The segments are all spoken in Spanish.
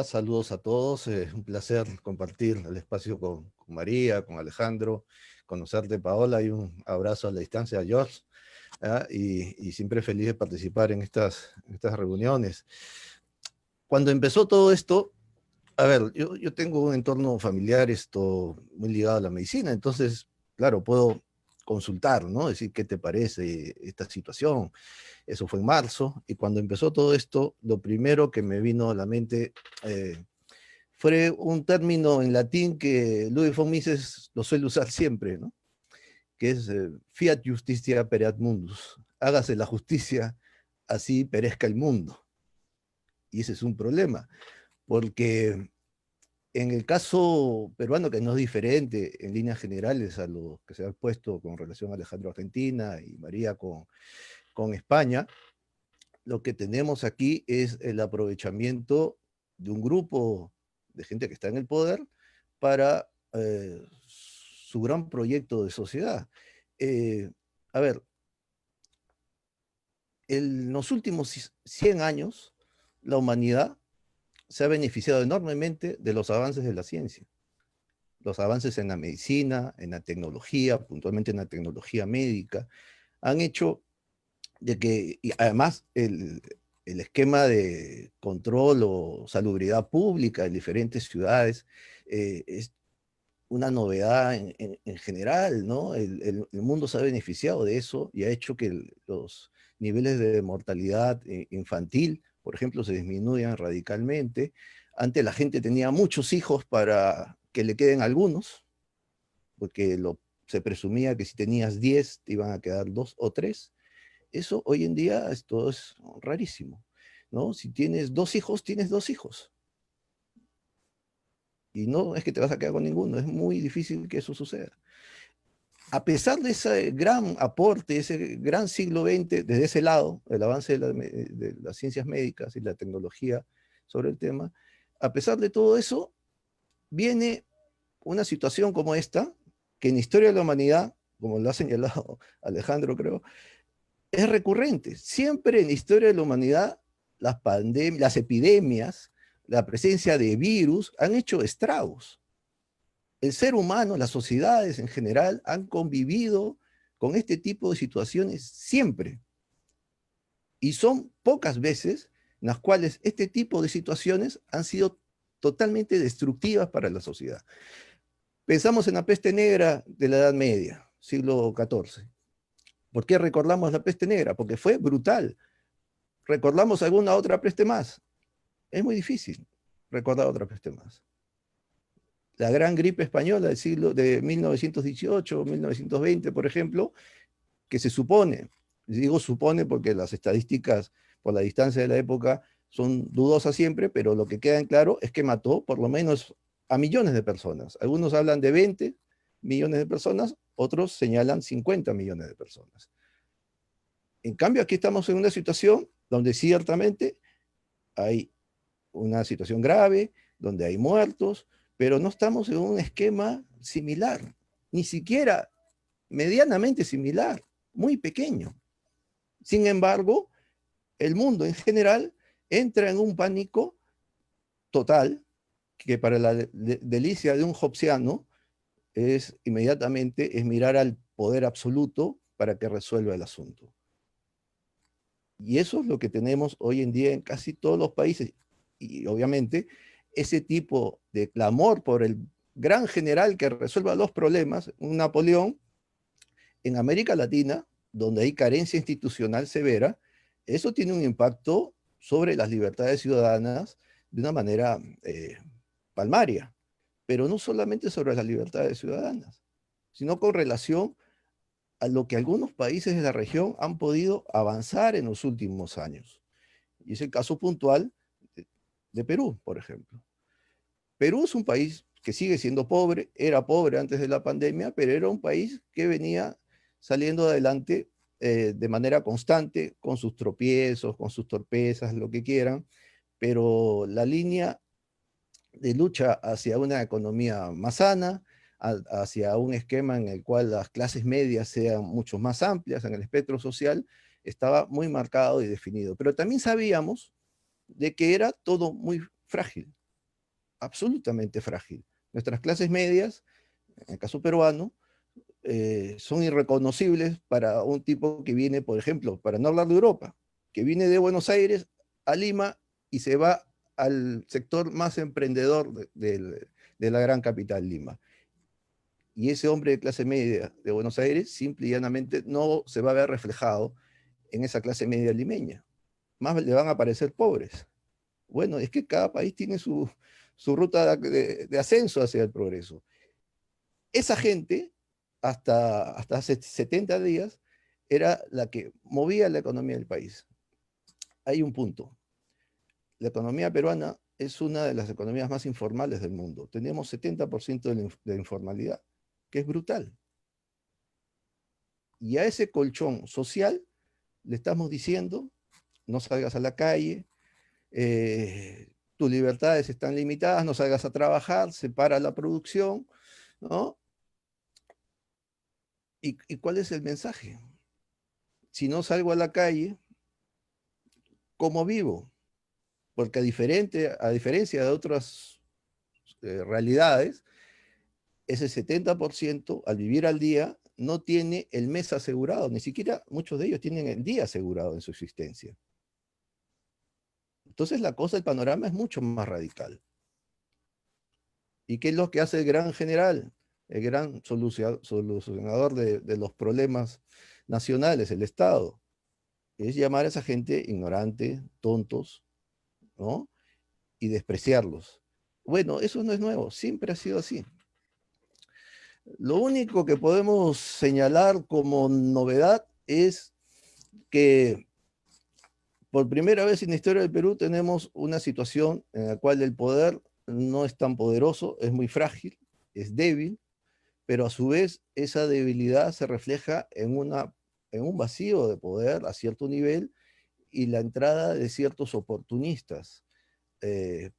Saludos a todos, un placer compartir el espacio con María, con Alejandro, conocerte Paola y un abrazo a la distancia a George, y siempre feliz de participar en estas reuniones. Cuando empezó todo esto, a ver, yo tengo un entorno familiar muy ligado a la medicina, entonces, claro, puedo consultar, ¿no? Decir, ¿qué te parece esta situación? Eso fue en marzo, y cuando empezó todo esto, lo primero que me vino a la mente fue un término en latín que Ludwig von Mises lo suele usar siempre, ¿no? Que es fiat justitia pereat mundus. Hágase la justicia, así perezca el mundo. Y ese es un problema, porque en el caso peruano, que no es diferente en líneas generales a lo que se ha puesto con relación a Alejandro Argentina y María con España, lo que tenemos aquí es el aprovechamiento de un grupo de gente que está en el poder para su gran proyecto de sociedad. Eh, a ver, en los últimos 100 años, la humanidad se ha beneficiado enormemente de los avances de la ciencia, los avances en la medicina, en la tecnología, puntualmente en la tecnología médica, han hecho de que, y además, el esquema de control o salubridad pública en diferentes ciudades es una novedad en general, ¿no? El mundo se ha beneficiado de eso y ha hecho que los niveles de mortalidad infantil, por ejemplo, se disminuyan radicalmente. Antes la gente tenía muchos hijos para que le queden algunos, porque se presumía que si tenías 10 te iban a quedar 2 o 3. Eso hoy en día esto es rarísimo, ¿no? Si tienes 2 hijos, tienes 2 hijos. Y no es que te vas a quedar con ninguno, es muy difícil que eso suceda. A pesar de ese gran aporte, ese gran siglo XX, desde ese lado, el avance de las ciencias médicas y la tecnología sobre el tema, a pesar de todo eso, viene una situación como esta, que en la historia de la humanidad, como lo ha señalado Alejandro, creo, es recurrente. Siempre en la historia de la humanidad, las epidemias, la presencia de virus han hecho estragos. El ser humano, las sociedades en general, han convivido con este tipo de situaciones siempre. Y son pocas veces en las cuales este tipo de situaciones han sido totalmente destructivas para la sociedad. Pensamos en la peste negra de la Edad Media, siglo XIV. ¿Por qué recordamos la peste negra? Porque fue brutal. ¿Recordamos alguna otra peste más? Es muy difícil recordar otra peste más. La gran gripe española del siglo de 1918, 1920, por ejemplo, que se supone, digo supone porque las estadísticas por la distancia de la época son dudosas siempre, pero lo que queda en claro es que mató por lo menos a millones de personas. Algunos hablan de 20 millones de personas, otros señalan 50 millones de personas. En cambio, aquí estamos en una situación donde ciertamente hay una situación grave, donde hay muertos, pero no estamos en un esquema similar, ni siquiera medianamente similar, muy pequeño. Sin embargo, el mundo en general entra en un pánico total, que para la delicia de un hobbesiano es inmediatamente es mirar al poder absoluto para que resuelva el asunto. Y eso es lo que tenemos hoy en día en casi todos los países. Y obviamente ese tipo de clamor por el gran general que resuelva los problemas, un Napoleón, en América Latina, donde hay carencia institucional severa, eso tiene un impacto sobre las libertades ciudadanas de una manera palmaria, pero no solamente sobre las libertades ciudadanas, sino con relación a lo que algunos países de la región han podido avanzar en los últimos años. Y es el caso puntual de Perú, por ejemplo. Perú es un país que sigue siendo pobre, era pobre antes de la pandemia, pero era un país que venía saliendo adelante de manera constante, con sus tropiezos, con sus torpezas, lo que quieran, pero la línea de lucha hacia una economía más sana, hacia un esquema en el cual las clases medias sean mucho más amplias en el espectro social, estaba muy marcado y definido. Pero también sabíamos de que era todo muy frágil, absolutamente frágil. Nuestras clases medias, en el caso peruano, son irreconocibles para un tipo que viene, por ejemplo, para no hablar de Europa, que viene de Buenos Aires a Lima y se va al sector más emprendedor de la gran capital, Lima. Y ese hombre de clase media de Buenos Aires simple y llanamente no se va a ver reflejado en esa clase media limeña. Más le van a parecer pobres. Bueno, es que cada país tiene su ruta de ascenso hacia el progreso. Esa gente, hasta hace 70 días, era la que movía la economía del país. Hay un punto. La economía peruana es una de las economías más informales del mundo. Tenemos 70% de informalidad, que es brutal. Y a ese colchón social le estamos diciendo, no salgas a la calle, tus libertades están limitadas, no salgas a trabajar, separa la producción, ¿no? ¿Y cuál es el mensaje? Si no salgo a la calle, ¿cómo vivo? Porque a diferencia de otras realidades, ese 70% al vivir al día no tiene el mes asegurado, ni siquiera muchos de ellos tienen el día asegurado en su existencia. Entonces la cosa, el panorama es mucho más radical. ¿Y qué es lo que hace el gran general, el gran solucionador de los problemas nacionales, el Estado? Es llamar a esa gente ignorante, tontos, ¿no? Y despreciarlos. Bueno, eso no es nuevo, siempre ha sido así. Lo único que podemos señalar como novedad es que por primera vez en la historia del Perú tenemos una situación en la cual el poder no es tan poderoso, es muy frágil, es débil, pero a su vez esa debilidad se refleja en un vacío de poder a cierto nivel y la entrada de ciertos oportunistas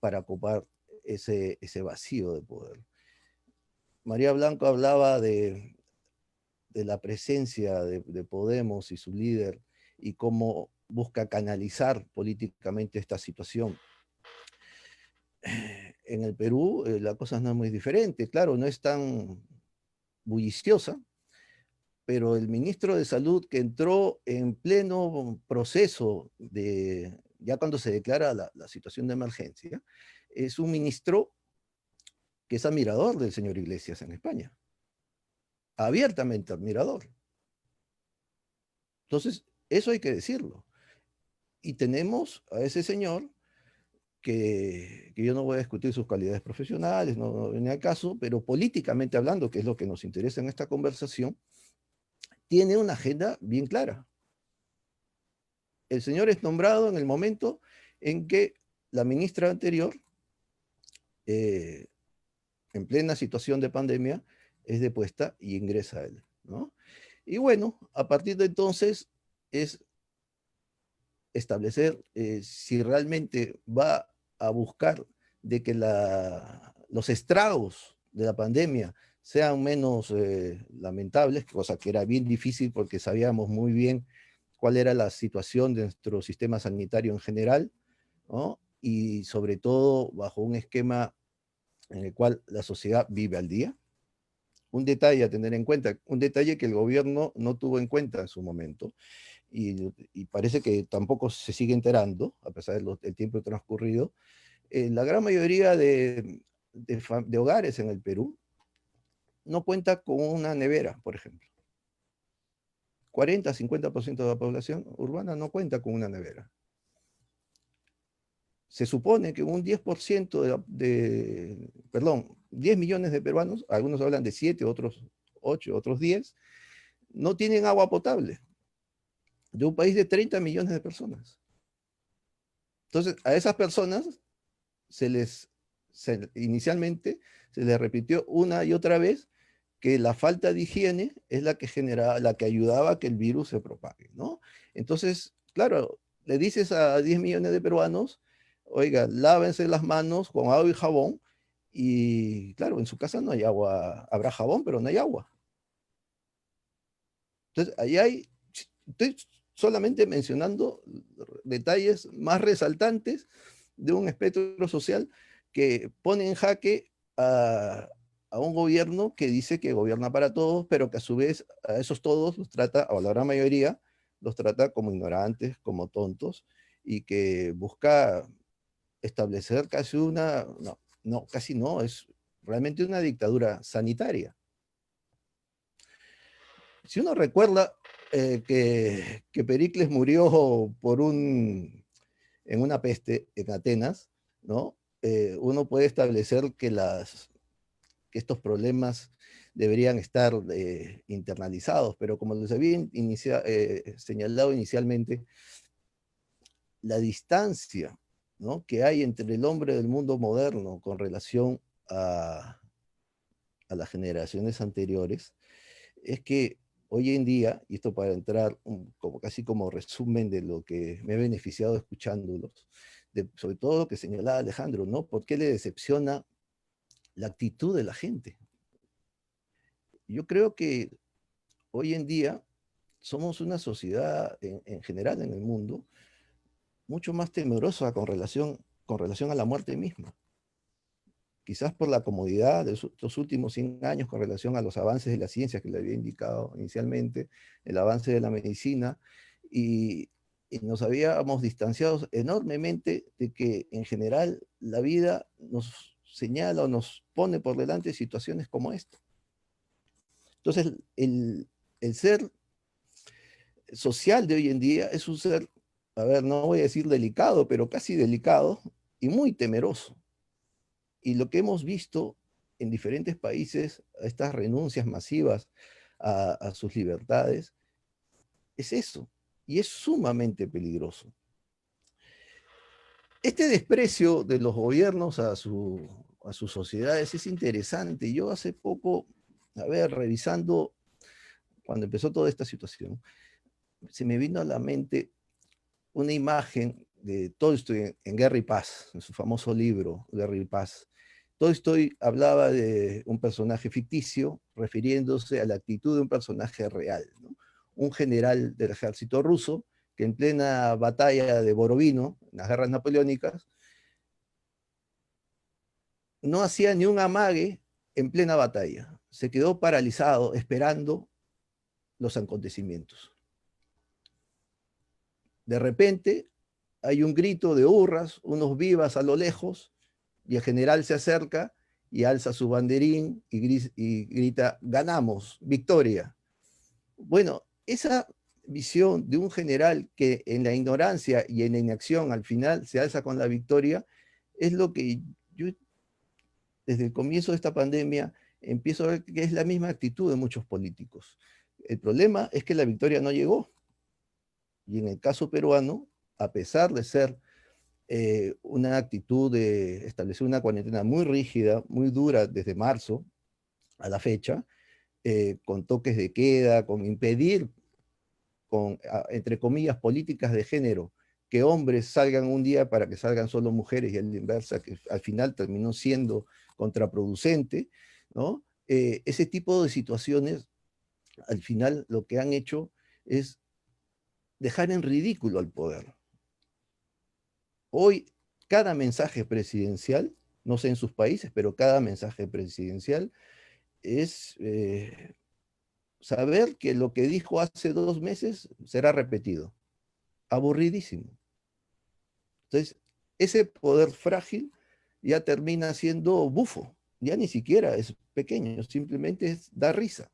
para ocupar ese vacío de poder. María Blanco hablaba de la presencia de Podemos y su líder y cómo busca canalizar políticamente esta situación. En el Perú la cosa no es muy diferente, claro, no es tan bulliciosa, pero el ministro de Salud que entró en pleno proceso ya cuando se declara la situación de emergencia, es un ministro que es admirador del señor Iglesias en España, abiertamente admirador. Entonces, eso hay que decirlo. Y tenemos a ese señor que yo no voy a discutir sus calidades profesionales, no viene al caso, pero políticamente hablando, que es lo que nos interesa en esta conversación, tiene una agenda bien clara. El señor es nombrado en el momento en que la ministra anterior, eh, en plena situación de pandemia, es depuesta y ingresa a él, ¿no? Y bueno, a partir de entonces es establecer si realmente va a buscar de que los estragos de la pandemia sean menos lamentables, cosa que era bien difícil porque sabíamos muy bien cuál era la situación de nuestro sistema sanitario en general, ¿no? Y sobre todo bajo un esquema en el cual la sociedad vive al día. Un detalle a tener en cuenta, un detalle que el gobierno no tuvo en cuenta en su momento, y parece que tampoco se sigue enterando, a pesar del tiempo transcurrido, la gran mayoría de hogares en el Perú no cuenta con una nevera, por ejemplo. 40-50% de la población urbana no cuenta con una nevera. Se supone que un 10% perdón, 10 millones de peruanos, algunos hablan de 7, otros 8, otros 10, no tienen agua potable, de un país de 30 millones de personas. Entonces, a esas personas inicialmente se les repitió una y otra vez que la falta de higiene es la que generaba, la que ayudaba a que el virus se propague, ¿no? Entonces, claro, le dices a 10 millones de peruanos, oiga, lávense las manos con agua y jabón, y claro, en su casa no hay agua, habrá jabón, pero no hay agua. Entonces, estoy solamente mencionando detalles más resaltantes de un espectro social que pone en jaque a un gobierno que dice que gobierna para todos, pero que a su vez a esos todos los trata, o a la gran mayoría, los trata como ignorantes, como tontos, y que busca establecer casi una, no, no, casi no, es realmente una dictadura sanitaria. Si uno recuerda que Pericles murió en una peste en Atenas, ¿no? Uno puede establecer que estos problemas deberían estar internalizados, pero como les había señalado inicialmente, la distancia, ¿no?, que hay entre el hombre del mundo moderno con relación a, a las generaciones anteriores, es que hoy en día, y esto para entrar como, casi como resumen de lo que me he beneficiado escuchándolos, sobre todo lo que señalaba Alejandro, ¿no? ¿Por qué le decepciona la actitud de la gente? Yo creo que hoy en día somos una sociedad en general en el mundo mucho más temerosa con relación a la muerte misma. Quizás por la comodidad de los últimos 100 años con relación a los avances de la ciencia que le había indicado inicialmente, el avance de la medicina, y, y nos habíamos distanciado enormemente de que en general la vida nos señala o nos pone por delante situaciones como esta. Entonces, el ser social de hoy en día es un ser, a ver, no voy a decir delicado, pero casi delicado y muy temeroso. Y lo que hemos visto en diferentes países, estas renuncias masivas a sus libertades, es eso. Y es sumamente peligroso. Este desprecio de los gobiernos a sus sociedades es interesante. Yo hace poco, a ver, revisando, cuando empezó toda esta situación, se me vino a la mente una imagen de Tolstoy en Guerra y Paz, en su famoso libro, Guerra y Paz. Tolstoy hablaba de un personaje ficticio refiriéndose a la actitud de un personaje real, ¿no? Un general del ejército ruso que en plena batalla de Borovino, en las guerras napoleónicas, no hacía ni un amague en plena batalla. Se quedó paralizado esperando los acontecimientos. De repente hay un grito de hurras, unos vivas a lo lejos, y el general se acerca y alza su banderín y grita, ganamos, victoria. Bueno, esa visión de un general que en la ignorancia y en la inacción al final se alza con la victoria, es lo que yo desde el comienzo de esta pandemia empiezo a ver que es la misma actitud de muchos políticos. El problema es que la victoria no llegó. Y en el caso peruano, a pesar de ser una actitud de establecer una cuarentena muy rígida, muy dura desde marzo a la fecha, con toques de queda, con impedir, entre comillas, políticas de género, que hombres salgan un día para que salgan solo mujeres y a la inversa, que al final terminó siendo contraproducente, ¿no? Ese tipo de situaciones, al final lo que han hecho es dejar en ridículo al poder. Hoy, cada mensaje presidencial, no sé en sus países, pero cada mensaje presidencial es saber que lo que dijo hace 2 meses será repetido. Aburridísimo. Entonces, ese poder frágil ya termina siendo bufo. Ya ni siquiera es pequeño, simplemente da risa.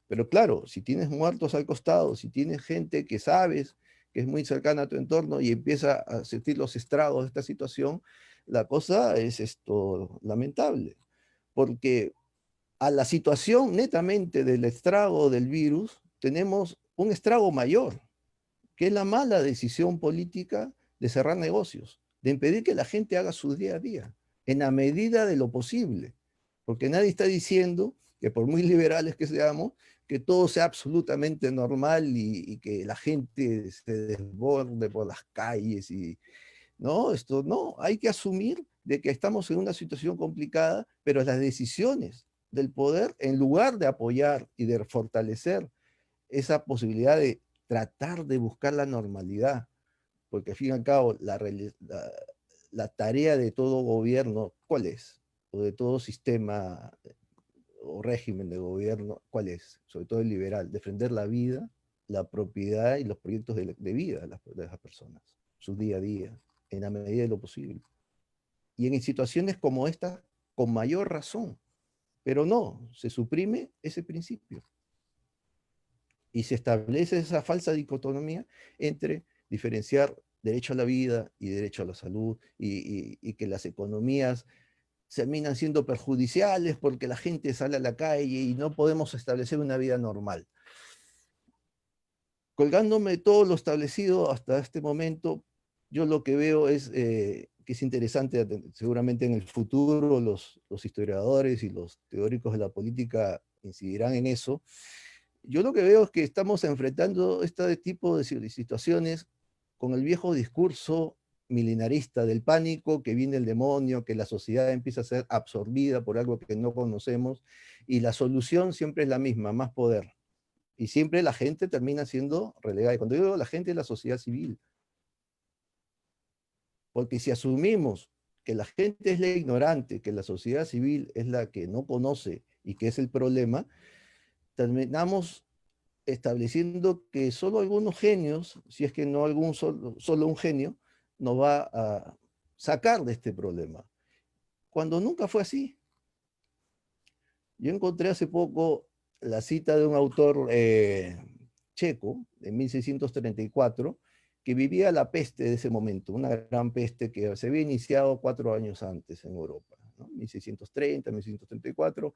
Pero claro, si tienes muertos al costado, si tienes gente que sabes que es muy cercana a tu entorno y empieza a sentir los estragos de esta situación, la cosa es esto lamentable. Porque a la situación netamente del estrago del virus, tenemos un estrago mayor, que es la mala decisión política de cerrar negocios, de impedir que la gente haga su día a día, en la medida de lo posible. Porque nadie está diciendo que por muy liberales que seamos, que todo sea absolutamente normal y que la gente se desborde por las calles y no, esto no, hay que asumir de que estamos en una situación complicada, pero las decisiones del poder, en lugar de apoyar y de fortalecer esa posibilidad de tratar de buscar la normalidad, porque al fin y al cabo la tarea de todo gobierno, ¿cuál es? O de todo sistema o régimen de gobierno, ¿cuál es? Sobre todo el liberal, defender la vida, la propiedad y los proyectos de vida de las personas, su día a día, en la medida de lo posible. Y en situaciones como esta, con mayor razón. Pero no, se suprime ese principio y se establece esa falsa dicotomía entre diferenciar derecho a la vida y derecho a la salud y que las economías terminan siendo perjudiciales porque la gente sale a la calle y no podemos establecer una vida normal. Colgándome todo lo establecido hasta este momento, yo lo que veo es que es interesante, seguramente en el futuro los historiadores y los teóricos de la política incidirán en eso. Yo lo que veo es que estamos enfrentando este tipo de situaciones con el viejo discurso milenarista del pánico, que viene el demonio, que la sociedad empieza a ser absorbida por algo que no conocemos, y la solución siempre es la misma, más poder. Y siempre la gente termina siendo relegada. Y cuando digo la gente, es la sociedad civil. Porque si asumimos que la gente es la ignorante, que la sociedad civil es la que no conoce y que es el problema, terminamos estableciendo que solo algunos genios, si es que no algún solo un genio, nos va a sacar de este problema. Cuando nunca fue así. Yo encontré hace poco la cita de un autor checo, de 1634, que vivía la peste de ese momento, una gran peste que se había iniciado 4 años antes en Europa, ¿no? 1630, 1634,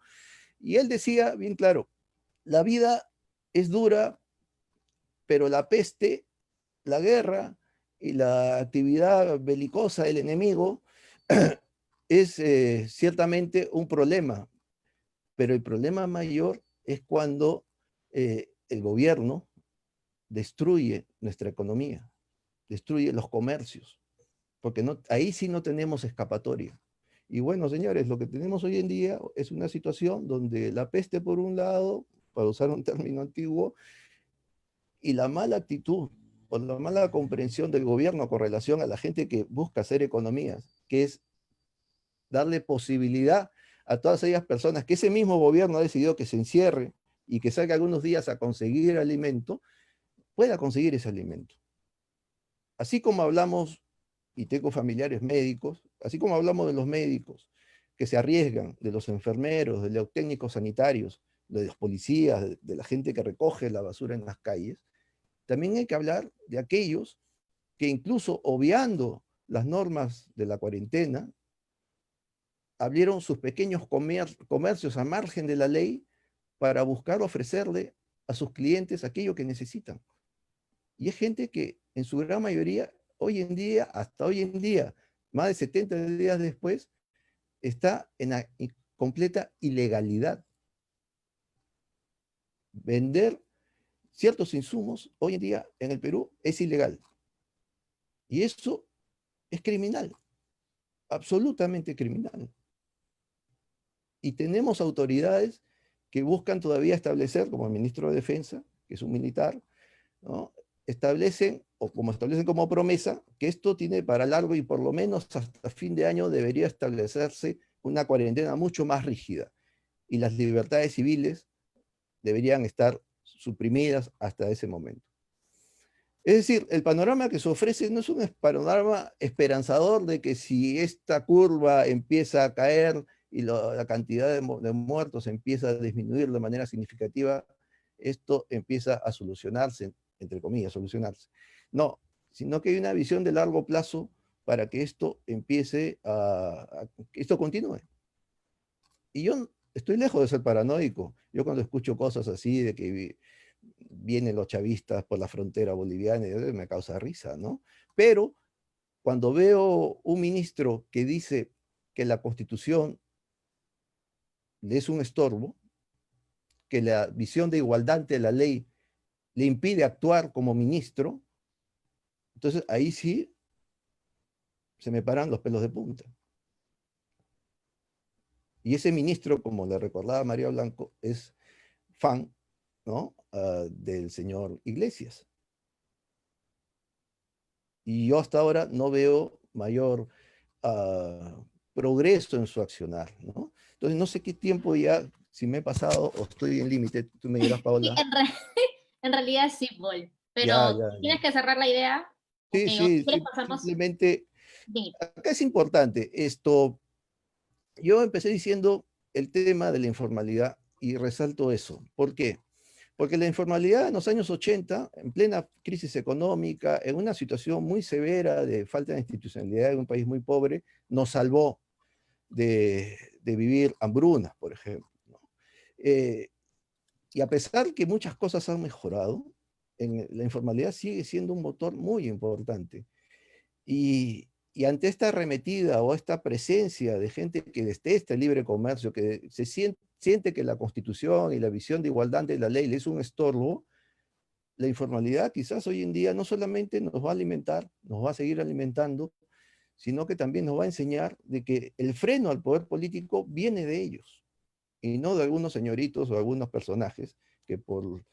y él decía bien claro, la vida es dura, pero la peste, la guerra y la actividad belicosa del enemigo es ciertamente un problema, pero el problema mayor es cuando el gobierno destruye nuestra economía, destruye los comercios, porque no, ahí sí no tenemos escapatoria. Y bueno, señores, lo que tenemos hoy en día es una situación donde la peste por un lado, para usar un término antiguo, y la mala actitud o la mala comprensión del gobierno con relación a la gente que busca hacer economías, que es darle posibilidad a todas aquellas personas que ese mismo gobierno ha decidido que se encierre y que salga algunos días a conseguir alimento, pueda conseguir ese alimento. Así como hablamos, y tengo familiares médicos, así como hablamos de los médicos que se arriesgan, de los enfermeros, de los técnicos sanitarios, de los policías, de la gente que recoge la basura en las calles, también hay que hablar de aquellos que incluso obviando las normas de la cuarentena, abrieron sus pequeños comercios a margen de la ley para buscar ofrecerle a sus clientes aquello que necesitan. Y es gente que en su gran mayoría, hoy en día, hasta hoy en día, más de 70 días después, está en la completa ilegalidad. Vender ciertos insumos hoy en día en el Perú es ilegal. Y eso es criminal, absolutamente criminal. Y tenemos autoridades que buscan todavía establecer, como el ministro de Defensa, que es un militar, ¿no? Establecen, o como establecen como promesa, que esto tiene para largo y por lo menos hasta fin de año debería establecerse una cuarentena mucho más rígida. Y las libertades civiles deberían estar suprimidas hasta ese momento. Es decir, el panorama que se ofrece no es un panorama esperanzador de que si esta curva empieza a caer y la cantidad de muertos empieza a disminuir de manera significativa, esto empieza a solucionarse, entre comillas, solucionarse. No, sino que hay una visión de largo plazo para que esto empiece que esto continúe. Y yo estoy lejos de ser paranoico. Yo cuando escucho cosas así de que vienen los chavistas por la frontera boliviana, me causa risa, ¿no? Pero cuando veo un ministro que dice que la Constitución le es un estorbo, que la visión de igualdad ante la ley le impide actuar como ministro, entonces ahí sí se me paran los pelos de punta. Y ese ministro, como le recordaba María Blanco, es fan, ¿no? Del señor Iglesias. Y yo hasta ahora no veo mayor progreso en su accionar, ¿no? Entonces, no sé qué tiempo ya, si me he pasado o estoy en límite, tú me dirás, Sí, Paola. en realidad sí, Paul. Ya, Pero ya, si ya. tienes que cerrar la idea, ok, Sí, o si sí, quieres sí, pasamos, simplemente, dime. acá es importante esto. Yo empecé diciendo el tema de la informalidad y resalto eso. ¿Por qué? Porque la informalidad en los años 80, en plena crisis económica, en una situación muy severa de falta de institucionalidad en un país muy pobre, nos salvó de vivir hambrunas, por ejemplo, ¿no? Eh, y a pesar que muchas cosas han mejorado, la informalidad sigue siendo un motor muy importante. Y ante esta arremetida o esta presencia de gente que detesta el libre comercio, que siente que la Constitución y la visión de igualdad de la ley le es un estorbo, la informalidad quizás hoy en día no solamente nos va a alimentar, nos va a seguir alimentando, sino que también nos va a enseñar de que el freno al poder político viene de ellos y no de algunos señoritos o algunos personajes que por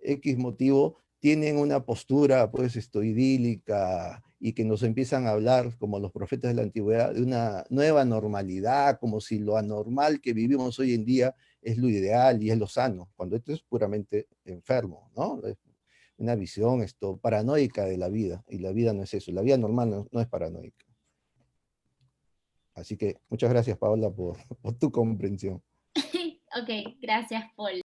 X motivo tienen una postura pues idílica y que nos empiezan a hablar como los profetas de la antigüedad de una nueva normalidad, como si lo anormal que vivimos hoy en día es lo ideal y es lo sano, cuando esto es puramente enfermo, ¿no? Es una visión paranoica de la vida, y la vida no es eso, la vida normal no es paranoica. Así que muchas gracias, Paola, por tu comprensión. Ok, gracias, Paul.